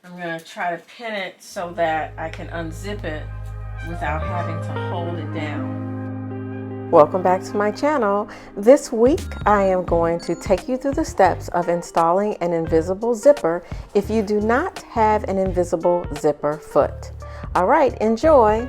I'm going to try to pin it so that I can unzip it without having to hold it down. Welcome back to my channel. This week I am going to take you through the steps of installing an invisible zipper if you do not have an invisible zipper foot. All right, enjoy.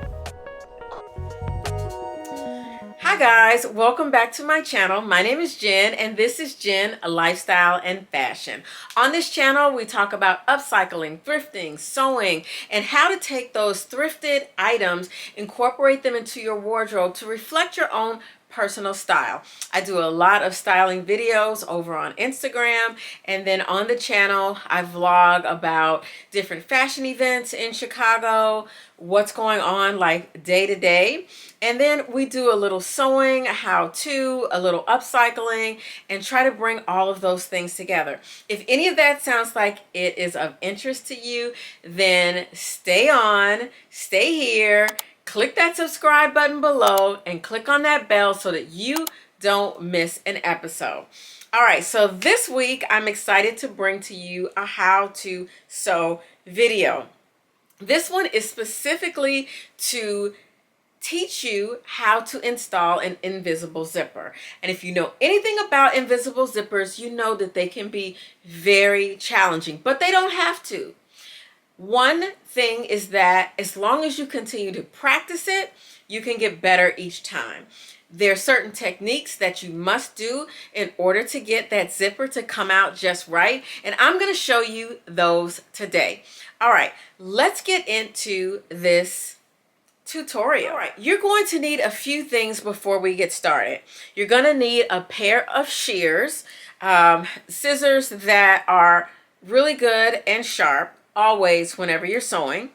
Hi guys, welcome back to my channel. My name is Jen and this is Jen Lifestyle and Fashion. On this channel we talk about upcycling, thrifting, sewing, and how to take those thrifted items, incorporate them into your wardrobe to reflect your own personal style. I do a lot of styling videos over on Instagram, and then on the channel I vlog about different fashion events in Chicago, what's going on like day to day, and then we do a little sewing, how to, a little upcycling, and try to bring all of those things together. If any of that sounds like it is of interest to you, then stay on, stay here, click that subscribe button below and click on that bell so that you don't miss an episode. All right, so this week I'm excited to bring to you a how to sew video. This one is specifically to teach you how to install an invisible zipper. And if you know anything about invisible zippers, you know that they can be very challenging, but they don't have to. One thing is that as long as you continue to practice it, you can get better each time. There are certain techniques that you must do in order to get that zipper to come out just right, and I'm going to show you those today. All right, let's get into this tutorial. All right, you're going to need a few things before we get started. You're going to need a pair of shears, scissors that are really good and sharp, always whenever you're sewing.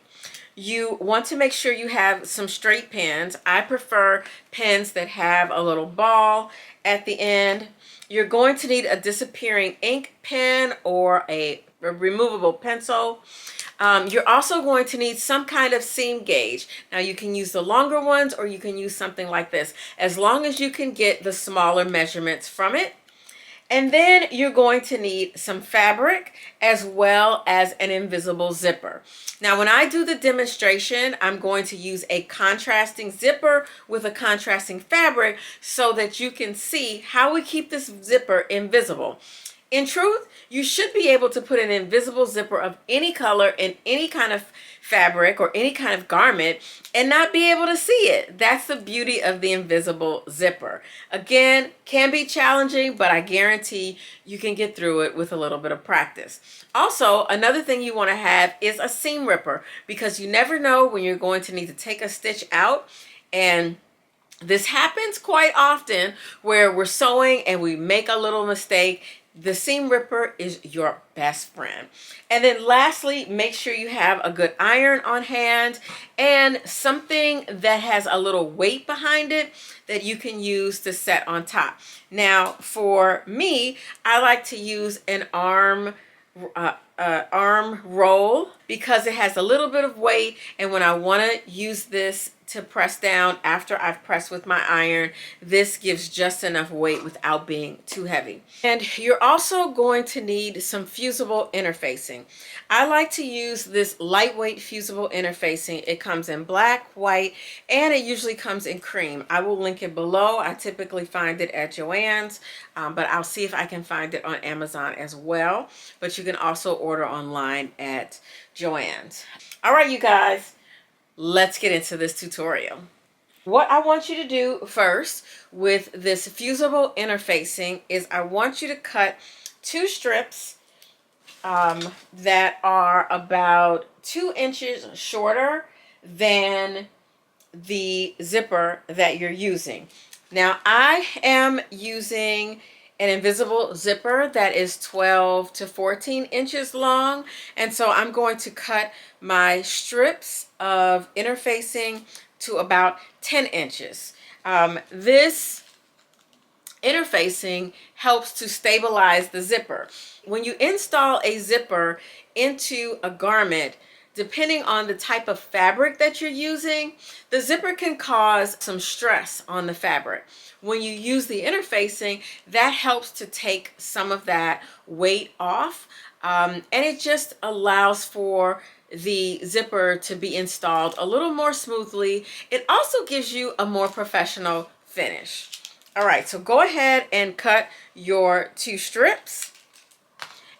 You want to make sure you have some straight pins. I prefer pins that have a little ball at the end. You're going to need a disappearing ink pen or a removable pencil. You're also going to need some kind of seam gauge. Now you can use the longer ones or you can use something like this, as long as you can get the smaller measurements from it. And then you're going to need some fabric as well as an invisible zipper. Now, when I do the demonstration, I'm going to use a contrasting zipper with a contrasting fabric so that you can see how we keep this zipper invisible. In truth, you should be able to put an invisible zipper of any color in any kind of fabric or any kind of garment and not be able to see it. That's the beauty of the invisible zipper. Again, can be challenging, but I guarantee you can get through it with a little bit of practice. Also, another thing you want to have is a seam ripper, because you never know when you're going to need to take a stitch out, and this happens quite often where we're sewing and we make a little mistake. The seam ripper is your best friend. And then lastly, make sure you have a good iron on hand and something that has a little weight behind it that you can use to set on top. Now, for me, I like to use an arm roll because it has a little bit of weight, and when I want to use this to press down after I've pressed with my iron, this gives just enough weight without being too heavy. And you're also going to need some fusible interfacing. I like to use this lightweight fusible interfacing. It comes in black, white, and it usually comes in cream. I will link it below. I typically find it at Joann's, but I'll see if I can find it on Amazon as well. But you can also order online at Joann's. All right, you guys, let's get into this tutorial. What I want you to do first with this fusible interfacing is I want you to cut two strips that are about 2 inches shorter than the zipper that you're using. Now, I am using an invisible zipper that is 12 to 14 inches long, and so I'm going to cut my strips of interfacing to about 10 inches. This interfacing helps to stabilize the zipper. When you install a zipper into a garment, depending on the type of fabric that you're using, the zipper can cause some stress on the fabric. When you use the interfacing, that helps to take some of that weight off And it just allows for the zipper to be installed a little more smoothly. It also gives you a more professional finish. All right, so go ahead and cut your 2 strips.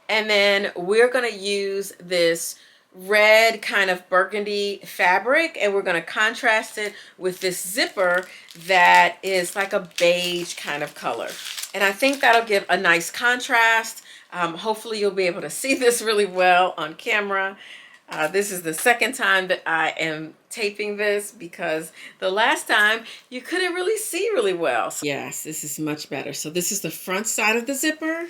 And then we're going to use this red kind of burgundy fabric, and we're going to contrast it with this zipper that is like a beige kind of color. And I think that'll give a nice contrast. Hopefully you'll be able to see this really well on camera. This is the second time that I am taping this because the last time you couldn't really see really well. So yes, this is much better. So this is the front side of the zipper.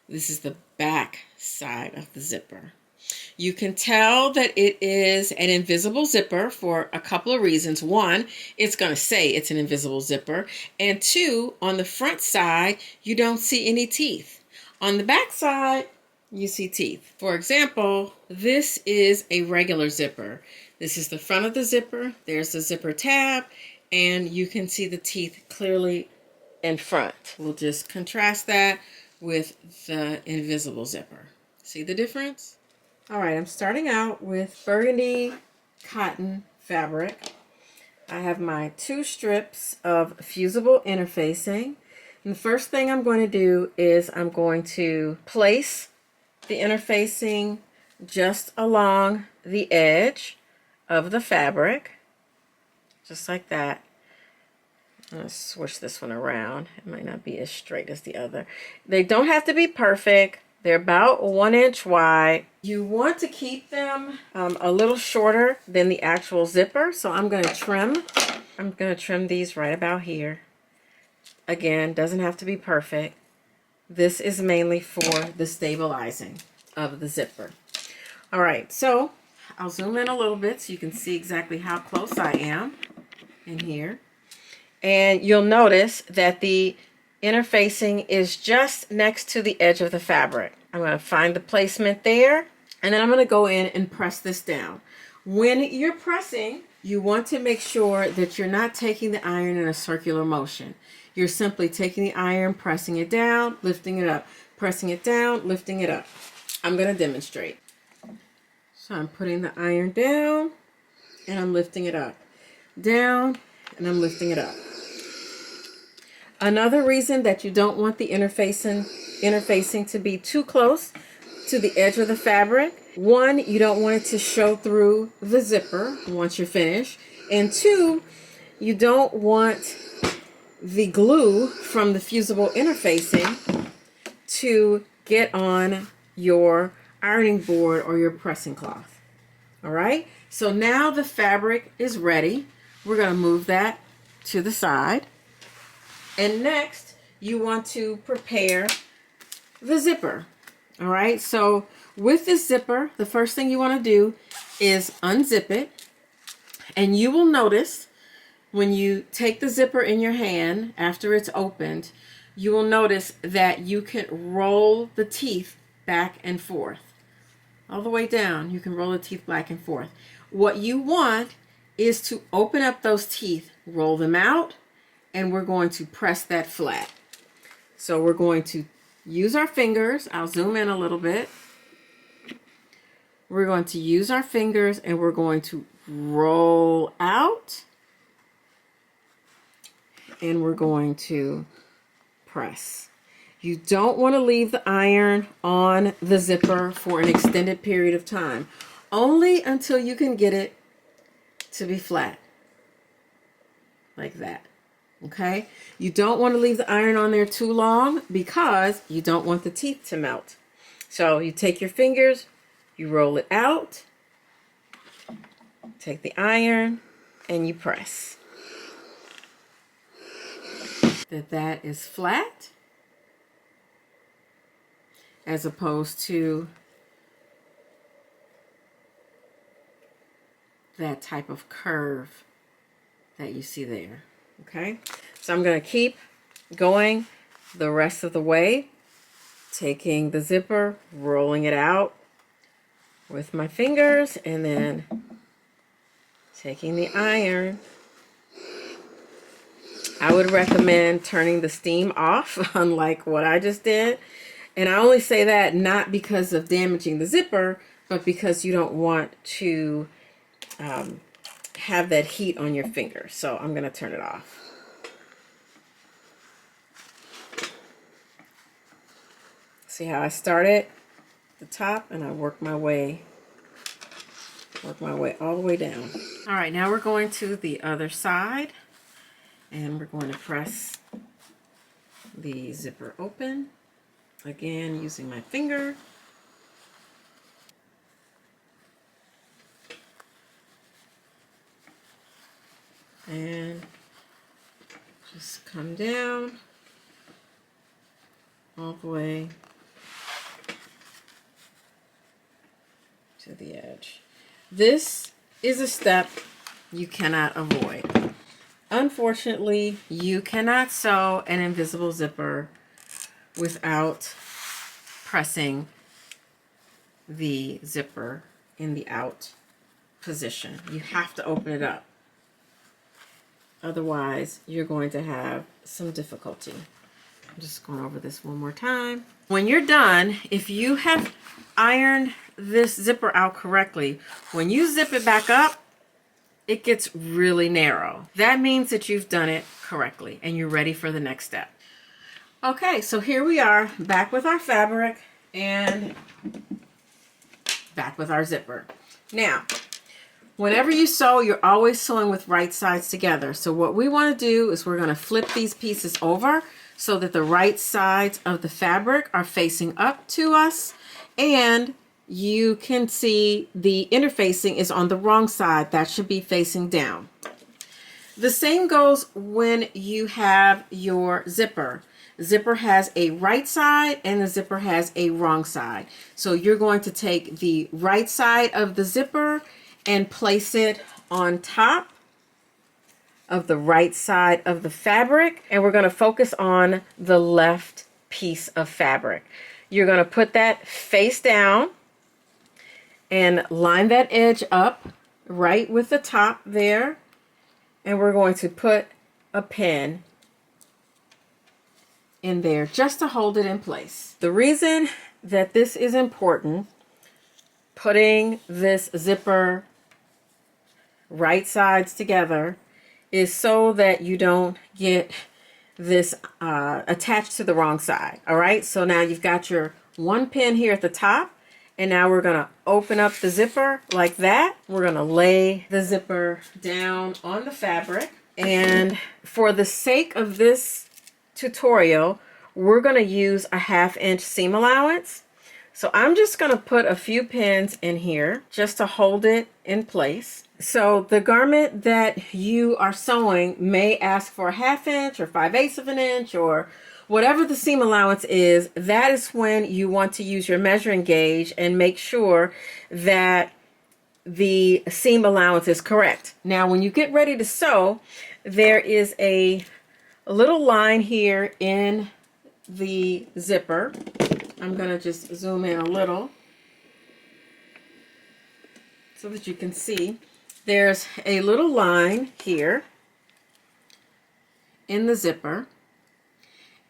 This is the back side of the zipper. You can tell that it is an invisible zipper for a couple of reasons. One, it's going to say it's an invisible zipper. And two, on the front side, you don't see any teeth. On the back side, you see teeth. For example, this is a regular zipper. This is the front of the zipper. There's the zipper tab, and you can see the teeth clearly in front. We'll just contrast that with the invisible zipper. See the difference? All right, I'm starting out with burgundy cotton fabric. I have my 2 strips of fusible interfacing. And the first thing I'm going to do is I'm going to place the interfacing just along the edge of the fabric, just like that. I'm going to switch this one around. It might not be as straight as the other. They don't have to be perfect. They're about 1 inch wide. You want to keep them a little shorter than the actual zipper. So I'm going to trim. I'm going to trim these right about here. Again, doesn't have to be perfect. This is mainly for the stabilizing of the zipper. All right, so I'll zoom in a little bit so you can see exactly how close I am in here. And you'll notice that the interfacing is just next to the edge of the fabric. I'm going to find the placement there, and then I'm going to go in and press this down. When you're pressing, you want to make sure that you're not taking the iron in a circular motion. You're simply taking the iron, pressing it down, lifting it up, pressing it down, lifting it up. I'm going to demonstrate. So I'm putting the iron down, and I'm lifting it up. Down, and I'm lifting it up. Another reason that you don't want the interfacing to be too close to the edge of the fabric. One, you don't want it to show through the zipper once you're finished. And two, you don't want the glue from the fusible interfacing to get on your ironing board or your pressing cloth. All right, so now the fabric is ready. We're going to move that to the side. And next, you want to prepare the zipper. All right, so with this zipper, the first thing you want to do is unzip it. And you will notice when you take the zipper in your hand after it's opened, you will notice that you can roll the teeth back and forth. All the way down, you can roll the teeth back and forth. What you want is to open up those teeth, roll them out, and we're going to press that flat. So we're going to use our fingers. I'll zoom in a little bit. We're going to use our fingers and we're going to roll out. And we're going to press. You don't want to leave the iron on the zipper for an extended period of time. Only until you can get it to be flat. Like that. Okay, you don't want to leave the iron on there too long because you don't want the teeth to melt. So you take your fingers, you roll it out, take the iron, and you press. That is flat as opposed to that type of curve that you see there. Okay, so I'm going to keep going the rest of the way, taking the zipper, rolling it out with my fingers, and then taking the iron. I would recommend turning the steam off, unlike what I just did, And I only say that not because of damaging the zipper, but because you don't want to have that heat on your finger. So I'm going to turn it off. See how I started at the top and I work my way all the way down. All right, now we're going to the other side and we're going to press the zipper open. Again, using my finger. And just come down all the way to the edge. This is a step you cannot avoid. Unfortunately, you cannot sew an invisible zipper without pressing the zipper in the out position. You have to open it up. Otherwise, you're going to have some difficulty. I'm just going over this one more time. When you're done, if you have ironed this zipper out correctly, when you zip it back up, it gets really narrow. That means that you've done it correctly and you're ready for the next step. Okay, so here we are back with our fabric and back with our zipper. Now, whenever you sew, you're always sewing with right sides together. So what we want to do is we're going to flip these pieces over so that the right sides of the fabric are facing up to us, and you can see the interfacing is on the wrong side. That should be facing down. The same goes when you have your zipper. Zipper has a right side and the zipper has a wrong side. So you're going to take the right side of the zipper and place it on top of the right side of the fabric, and we're going to focus on the left piece of fabric. You're going to put that face down and line that edge up right with the top there, and we're going to put a pin in there just to hold it in place. The reason that this is important, putting this zipper right sides together, is so that you don't get this attached to the wrong side. All right, so now you've got your one pin here at the top, and now we're gonna open up the zipper like that. We're gonna lay the zipper down on the fabric, and for the sake of this tutorial, we're gonna use a 1/2 inch seam allowance. So I'm just gonna put a few pins in here just to hold it in place. So the garment that you are sewing may ask for a 1/2 inch or 5/8 of an inch or whatever the seam allowance is. That is when you want to use your measuring gauge and make sure that the seam allowance is correct. Now, when you get ready to sew, there is a little line here in the zipper. I'm going to just zoom in a little so that you can see. There's a little line here in the zipper,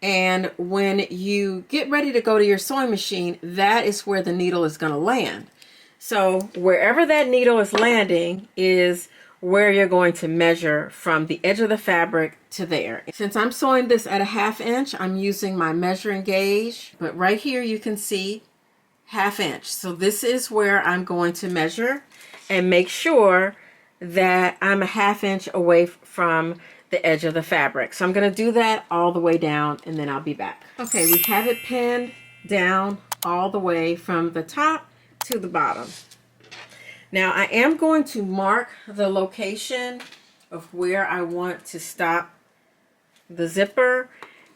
and when you get ready to go to your sewing machine, that is where the needle is going to land. So wherever that needle is landing is where you're going to measure from the edge of the fabric to there. Since I'm sewing this at a 1/2 inch, I'm using my measuring gauge, but right here you can see 1/2 inch. So this is where I'm going to measure and make sure that I'm a 1/2 inch away from the edge of the fabric. So I'm going to do that all the way down, and then I'll be back. Okay, we have it pinned down all the way from the top to the bottom. Now I am going to mark the location of where I want to stop the zipper,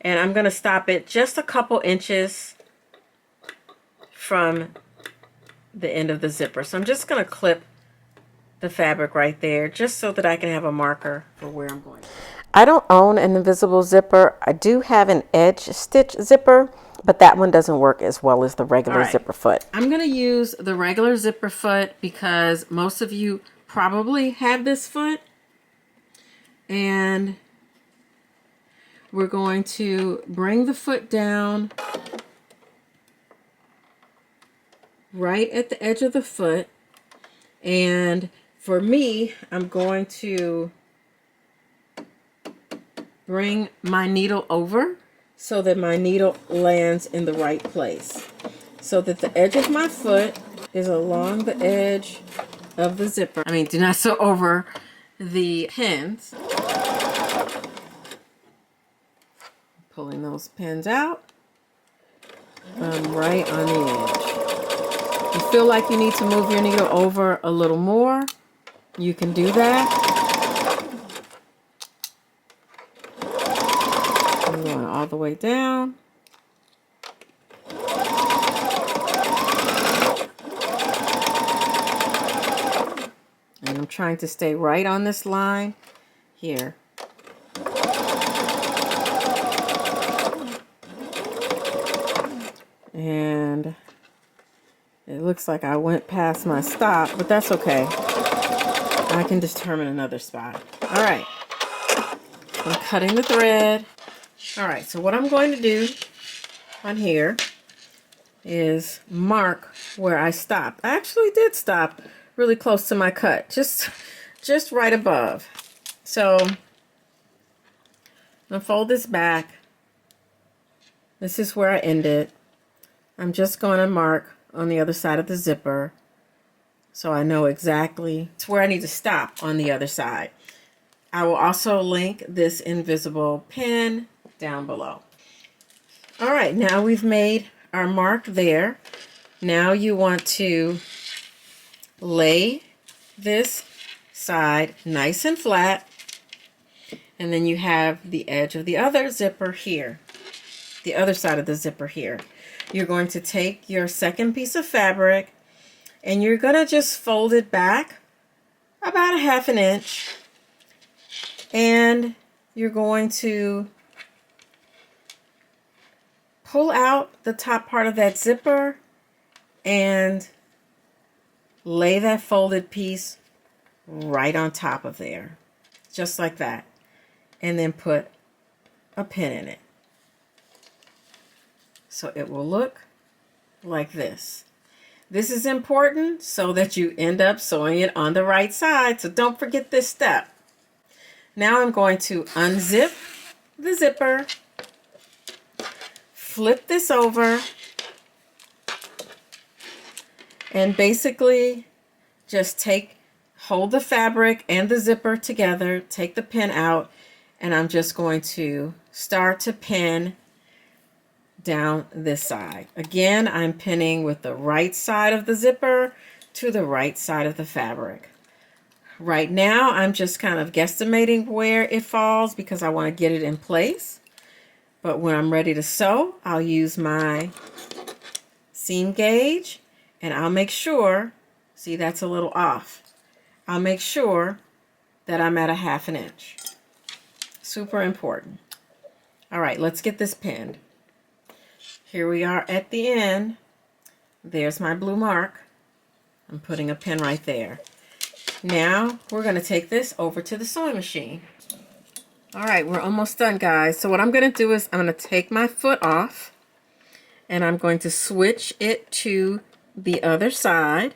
and I'm going to stop it just a couple inches from the end of the zipper. So I'm just going to clip the fabric right there just so that I can have a marker for where I'm going. I don't own an invisible zipper. I do have an edge stitch zipper, but that one doesn't work as well as the regular zipper foot. I'm going to use the regular zipper foot because most of you probably have this foot, and we're going to bring the foot down right at the edge of the foot. And for me, I'm going to bring my needle over so that my needle lands in the right place. So that the edge of my foot is along the edge of the zipper. I mean, do not sew over the pins. Pulling those pins out. Right on the edge. You feel like you need to move your needle over a little more, you can do that. I'm going all the way down. And I'm trying to stay right on this line here. And it looks like I went past my stop, but that's okay. I can determine another spot. All right. I'm cutting the thread. All right, so what I'm going to do on here is mark where I stopped. I actually did stop really close to my cut, just right above. So I'm gonna fold this back. This is where I ended. I'm just going to mark on the other side of the zipper so I know exactly it's where I need to stop on the other side. I will also link this invisible pin down below. All right, now we've made our mark there. Now you want to lay this side nice and flat, and then you have the edge of the other zipper here, the other side of the zipper here. You're going to take your second piece of fabric and you're going to just fold it back about 1/2 inch, and you're going to pull out the top part of that zipper and lay that folded piece right on top of there, just like that, and then put a pin in it. So it will look like this. This is important so that you end up sewing it on the right side, so don't forget this step. Now I'm going to unzip the zipper, flip this over, and basically just hold the fabric and the zipper together, take the pin out, and I'm just going to start to pin down this side. Again, I'm pinning with the right side of the zipper to the right side of the fabric. Right now, I'm just kind of guesstimating where it falls because I want to get it in place. But when I'm ready to sew, I'll use my seam gauge and I'll make sure, see, that's a little off. I'll make sure that I'm at 1/2 inch. Super important. All right, let's get this pinned. Here we are at the end. There's my blue mark. I'm putting a pin right there. Now we're going to take this over to the sewing machine. All right, we're almost done, guys. So what I'm going to do is I'm going to take my foot off and I'm going to switch it to the other side,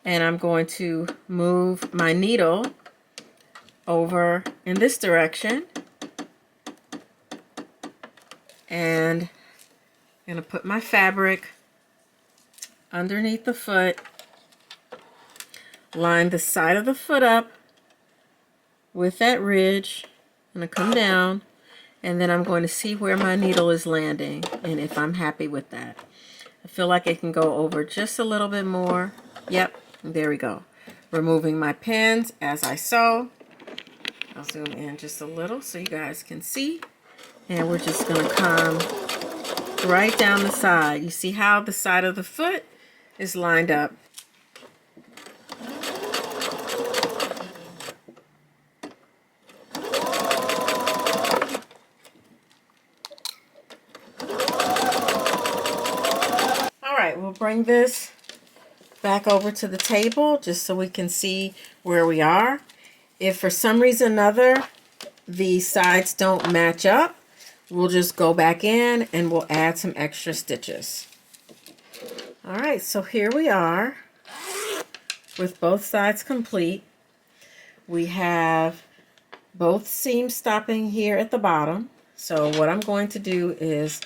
and I'm going to move my needle over in this direction, and I'm going to put my fabric underneath the foot, line the side of the foot up with that ridge. I'm going to come down, and then I'm going to see where my needle is landing and if I'm happy with that. I feel like it can go over just a little bit more. Yep, there we go. Removing my pins as I sew. I'll zoom in just a little so you guys can see. And we're just going to come right down the side. You see how the side of the foot is lined up. All right, we'll bring this back over to the table just so we can see where we are. If for some reason or another the sides don't match up, we'll just go back in and we'll add some extra stitches. All right, so here we are with both sides complete. We have both seams stopping here at the bottom. So what I'm going to do is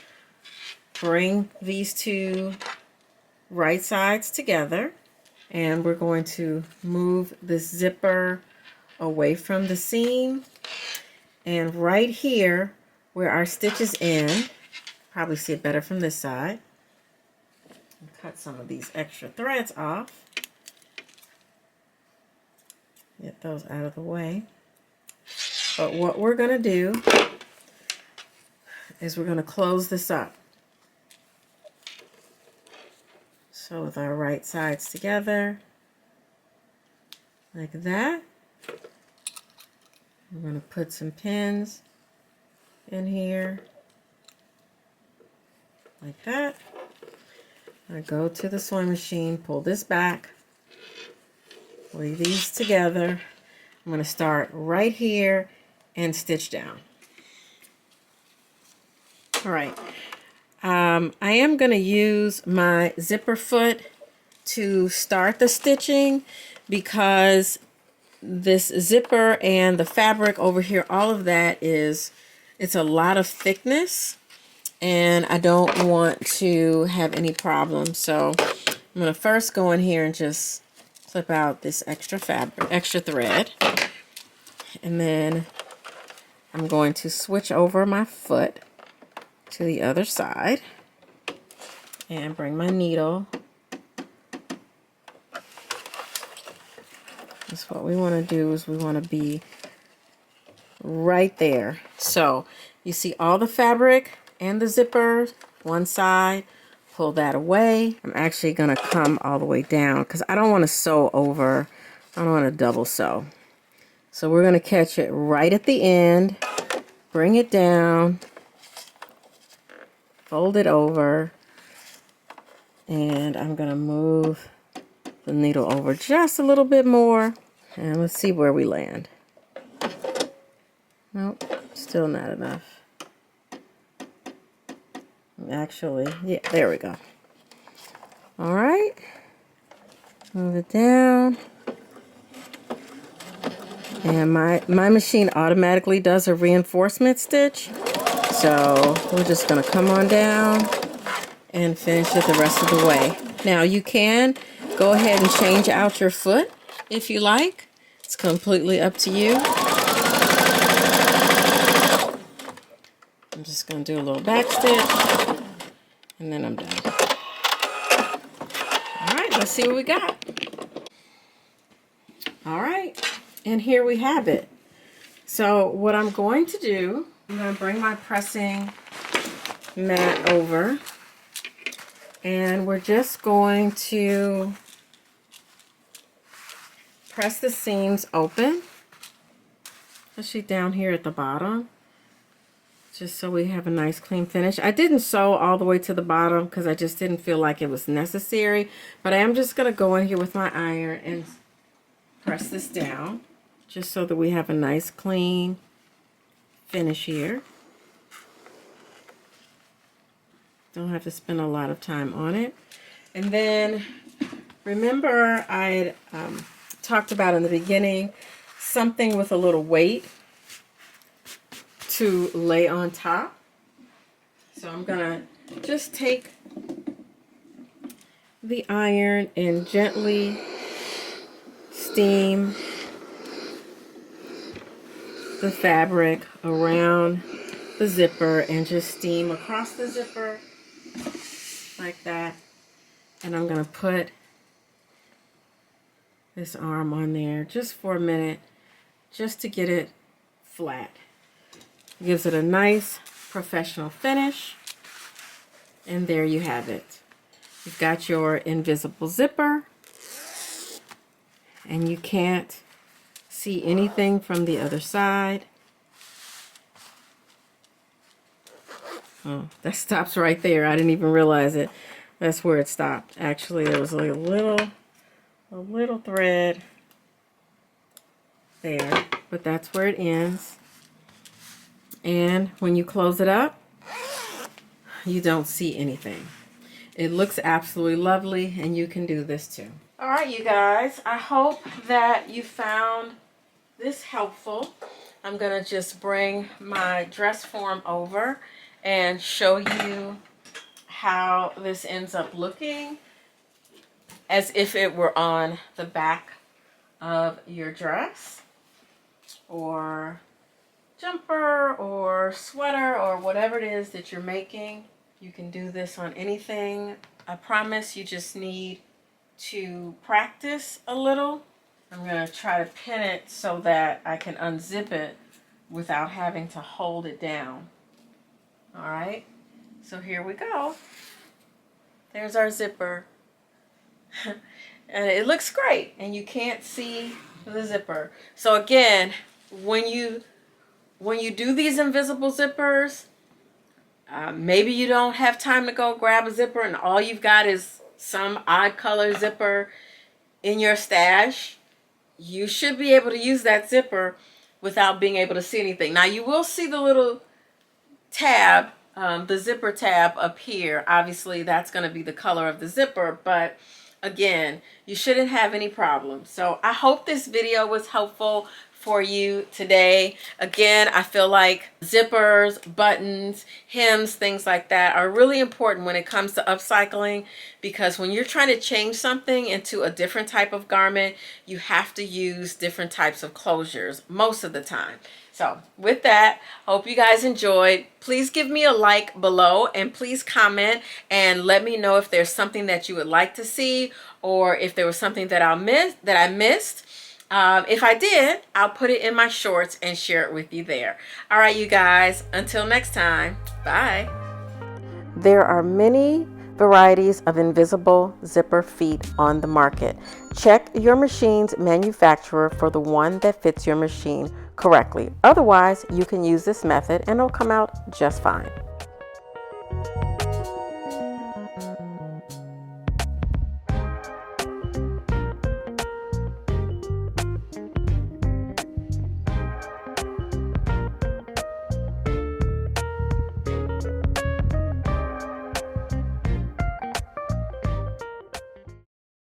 bring these two right sides together, and we're going to move this zipper away from the seam, and right here where our stitches end, probably see it better from this side, cut some of these extra threads off, get those out of the way. But what we're going to do is we're going to close this up. So with our right sides together, like that, we're going to put some pins in here, like that. I go to the sewing machine, pull this back, lay these together. I'm going to start right here and stitch down. All right. I am going to use my zipper foot to start the stitching because this zipper and the fabric over here, all of that it's a lot of thickness, and I don't want to have any problems. So I'm going to first go in here and just clip out this extra thread, and then I'm going to switch over my foot to the other side and bring my needle. That's what we want to do, is we want to be right there. So you see all the fabric and the zipper one side, pull that away. I'm actually going to come all the way down because I don't want to sew over. I don't want to double sew. So we're going to catch it right at the end, bring it down, fold it over, and I'm going to move the needle over just a little bit more, and let's see where we land. Nope, still not enough. Actually, yeah, there we go. All right, move it down. And my machine automatically does a reinforcement stitch. So we're just going to come on down and finish it the rest of the way. Now you can go ahead and change out your foot if you like. It's completely up to you. I'm just going to do a little back stitch and then I'm done. All right, let's see what we got. All right, and here we have it. So what I'm going to do, I'm going to bring my pressing mat over, and we're just going to press the seams open, especially down here at the bottom, just so we have a nice clean finish. I didn't sew all the way to the bottom because I just didn't feel like it was necessary, but I am just going to go in here with my iron and press this down just so that we have a nice clean finish here. Don't have to spend a lot of time on it. And then remember I had talked about in the beginning something with a little weight to lay on top. So I'm gonna just take the iron and gently steam the fabric around the zipper and just steam across the zipper like that. And I'm going to put this arm on there just for a minute, just to get it flat. It gives it a nice professional finish. And there you have it. You've got your invisible zipper, and you can't see anything from the other side. Oh, that stops right there. I didn't even realize it. That's where it stopped. Actually, there was a little thread there, but that's where it ends. And when you close it up, you don't see anything. It looks absolutely lovely, and you can do this too. All right, you guys, I hope that you found this helpful. I'm gonna just bring my dress form over and show you how this ends up looking as if it were on the back of your dress or jumper or sweater or whatever it is that you're making. You can do this on anything. I promise you just need to practice a little. I'm going to try to pin it so that I can unzip it without having to hold it down. All right, so here we go. There's our zipper. And it looks great, and you can't see the zipper. So again, when you do these invisible zippers, maybe you don't have time to go grab a zipper and all you've got is some odd color zipper in your stash. You should be able to use that zipper without being able to see anything. Now you will see the little tab, the zipper tab up here. Obviously that's going to be the color of the zipper, but again, you shouldn't have any problems. So I hope this video was helpful for you today. Again, I feel like zippers, buttons, hems, things like that are really important when it comes to upcycling, because when you're trying to change something into a different type of garment, you have to use different types of closures most of the time. So with that, hope you guys enjoyed. Please give me a like below and please comment and let me know if there's something that you would like to see or if there was something that I missed. If I did, I'll put it in my shorts and share it with you there. All right, you guys, until next time, bye. There are many varieties of invisible zipper feet on the market. Check your machine's manufacturer for the one that fits your machine correctly. Otherwise, you can use this method and it'll come out just fine.